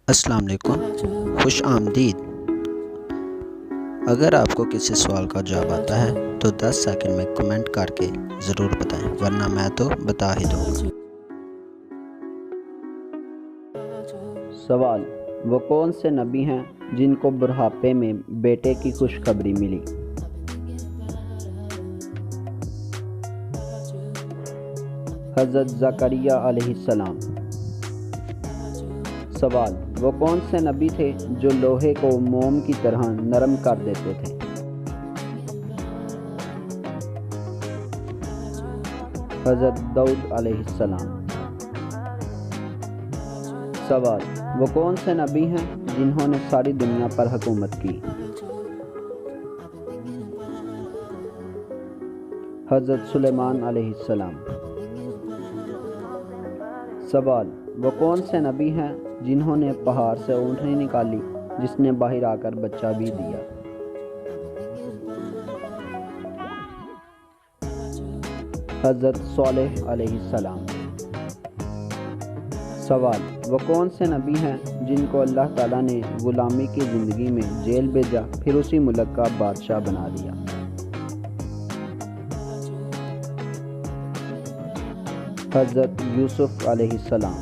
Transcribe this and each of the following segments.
السلام علیکم، خوش آمدید۔ اگر آپ کو کسی سوال کا جواب آتا ہے تو 10 سیکنڈ میں کمنٹ کر کے ضرور بتائیں، ورنہ میں تو بتا ہی دوں گا۔ سوال: وہ کون سے نبی ہیں جن کو بڑھاپے میں بیٹے کی خوشخبری ملی؟ حضرت زکریا علیہ السلام۔ سوال: وہ کون سے نبی تھے جو لوہے کو موم کی طرح نرم کر دیتے تھے؟ حضرت داؤد علیہ السلام۔ سوال: وہ کون سے نبی ہیں جنہوں نے ساری دنیا پر حکومت کی؟ حضرت سلیمان علیہ السلام۔ سوال: وہ کون سے نبی ہیں جنہوں نے پہاڑ سے اونٹنی نکالی جس نے باہر آ کر بچہ بھی دیا؟ حضرت صالح علیہ السلام۔ سوال: وہ کون سے نبی ہیں جن کو اللہ تعالیٰ نے غلامی کی زندگی میں جیل بھیجا پھر اسی ملک کا بادشاہ بنا دیا؟ حضرت یوسف علیہ السلام۔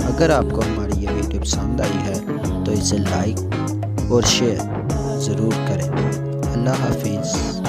اگر آپ کو ہماری یہ ویڈیو پسند آئی ہے تو اسے لائک اور شیئر ضرور کریں۔ اللہ حافظ۔